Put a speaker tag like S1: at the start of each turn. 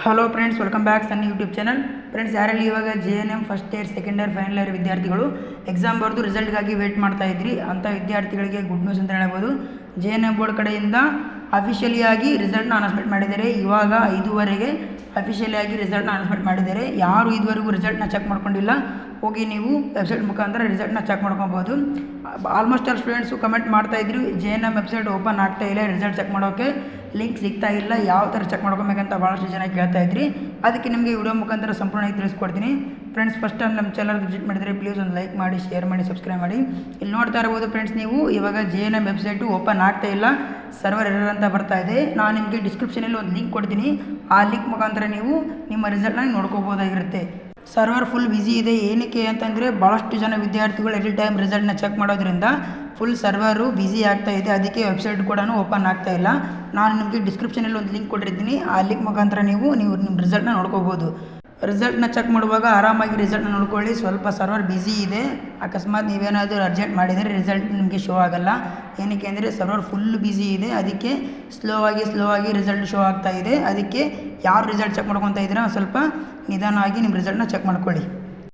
S1: Hello friends, welcome back ಸನ್ YouTube channel. Friends, ಯಾರಲ್ಲಿ ಇವಾಗ JNM first year, second year, final year ವಿದ್ಯಾರ್ಥಿಗಳು exam ಬರೆದು ರಿಸಲ್ಟ್ಗಾಗಿ wait ಮಾಡ್ತಾ ಇದ್ರಿ, ಅಂಥ ವಿದ್ಯಾರ್ಥಿಗಳಿಗೆ ಗುಡ್ ನ್ಯೂಸ್ ಅಂತ ಹೇಳ್ಬೋದು. JNM ಬೋರ್ಡ್ ಕಡೆಯಿಂದ ಅಫಿಷಿಯಲಿಯಾಗಿ ರಿಸಲ್ಟ್ನ ಅನೌನ್ಸ್ಮೆಂಟ್ ಮಾಡಿದ್ದಾರೆ. ಇವಾಗ 5ವರೆಗೆ ಅಫಿಷಿಯಲಿಯಾಗಿ ರಿಸಲ್ಟ್ನ ಅನೌನ್ಸ್ಮೆಂಟ್ ಮಾಡಿದ್ದಾರೆ. ಯಾರು ಇದುವರೆಗೂ ರಿಸಲ್ಟ್ನ ಚೆಕ್ ಮಾಡ್ಕೊಂಡಿಲ್ಲ, ಹೋಗಿ ನೀವು ವೆಬ್ಸೈಟ್ ಮುಖಾಂತರ ರಿಸಲ್ಟ್ನ ಚೆಕ್ ಮಾಡ್ಕೊಬೋದು. ಆಲ್ಮೋಸ್ಟ್ ಆಲ್ ಸ್ಟೂಡೆಂಟ್ಸು ಕಮೆಂಟ್ ಮಾಡ್ತಾಯಿದ್ರು, JNM ವೆಬ್ಸೈಟ್ ಓಪನ್ ಆಗ್ತಾ ಇಲ್ಲ, ರಿಸಲ್ಟ್ ಚೆಕ್ ಮಾಡೋಕ್ಕೆ ಲಿಂಕ್ ಸಿಗ್ತಾ ಇಲ್ಲ, ಯಾವ ಥರ ಚೆಕ್ ಮಾಡ್ಕೊಬೇಕಂತ ಭಾಳಷ್ಟು ಜನ ಕೇಳ್ತಾ ಇದ್ರಿ. ಅದಕ್ಕೆ ನಿಮಗೆ ವಿಡಿಯೋ ಮುಖಾಂತರ ಸಂಪೂರ್ಣವಾಗಿ ತಿಳಿಸ್ಕೊಡ್ತೀನಿ. ಫ್ರೆಂಡ್ಸ್, ಫಸ್ಟ್ ಟೈಮ್ ನಮ್ಮ ಚಾನಲ್ ವಿಸಿಟ್ ಮಾಡಿದರೆ ಪ್ಲೀಸ್ ಒಂದು ಲೈಕ್ ಮಾಡಿ, ಶೇರ್ ಮಾಡಿ, ಸಬ್ಸ್ಕ್ರೈಬ್ ಮಾಡಿ. ಇಲ್ಲಿ ನೋಡ್ತಾ ಇರ್ಬೋದು ಫ್ರೆಂಡ್ಸ್, ನೀವು ಇವಾಗ JNM ವೆಬ್ಸೈಟು ಓಪನ್ ಆಗ್ತಾ ಇಲ್ಲ, ಸರ್ವರ್ ಎರರ್ ಅಂತ ಬರ್ತಾ ಇದೆ. ನಾನು ನಿಮಗೆ ಡಿಸ್ಕ್ರಿಪ್ಷನಲ್ಲಿ ಒಂದು ಲಿಂಕ್ ಕೊಡ್ತೀನಿ, ಆ ಲಿಂಕ್ ಮುಖಾಂತರ ನೀವು ನಿಮ್ಮ ರಿಸಲ್ಟ್ನ ನೋಡ್ಕೋಬೋದಾಗಿರುತ್ತೆ. ಸರ್ವರ್ ಫುಲ್ ಬ್ಯುಸಿ ಇದೆ. ಏನಕ್ಕೆ ಅಂತಂದರೆ ಭಾಳಷ್ಟು ಜನ ವಿದ್ಯಾರ್ಥಿಗಳು ಎನಿ ಟೈಮ್ ರಿಸಲ್ಟ್ನ ಚೆಕ್ ಮಾಡೋದ್ರಿಂದ ಫುಲ್ ಸರ್ವರು ಬ್ಯುಸಿ ಆಗ್ತಾ ಇದೆ. ಅದಕ್ಕೆ ವೆಬ್ಸೈಟ್ ಕೂಡ ಓಪನ್ ಆಗ್ತಾ ಇಲ್ಲ. ನಾನು ನಿಮಗೆ ಡಿಸ್ಕ್ರಿಪ್ಷನಲ್ಲಿ ಒಂದು ಲಿಂಕ್ ಕೊಟ್ಟಿರ್ತೀನಿ, ಆ ಲಿಂಕ್ ಮುಖಾಂತರ ನೀವು ನಿಮ್ಮ ರಿಸಲ್ಟ್ನ ನೋಡ್ಕೋಬೋದು. ರಿಸಲ್ಟ್ನ ಚೆಕ್ ಮಾಡುವಾಗ ಆರಾಮಾಗಿ ರಿಸಲ್ಟ್ನ ನೋಡ್ಕೊಳ್ಳಿ. ಸ್ವಲ್ಪ ಸರ್ವರ್ ಬ್ಯುಸಿ ಇದೆ, ಅಕಸ್ಮಾತ್ ನೀವೇನಾದರೂ ಅರ್ಜೆಂಟ್ ಮಾಡಿದರೆ ರಿಸಲ್ಟ್ ನಿಮಗೆ ಶೋ ಆಗೋಲ್ಲ. ಏನಕ್ಕೆ ಅಂದರೆ ಸರ್ವರ್ ಫುಲ್ ಬ್ಯುಸಿ ಇದೆ, ಅದಕ್ಕೆ ಸ್ಲೋ ಆಗಿ ರಿಸಲ್ಟ್ ಶೋ ಆಗ್ತಾ ಇದೆ. ಅದಕ್ಕೆ ಯಾರು ರಿಸಲ್ಟ್ ಚೆಕ್ ಮಾಡ್ಕೊತಾ ಇದ್ದೀರಾ ಸ್ವಲ್ಪ ನಿಧಾನವಾಗಿ ನಿಮ್ಮ ರಿಸಲ್ಟ್ನ ಚೆಕ್ ಮಾಡ್ಕೊಳ್ಳಿ.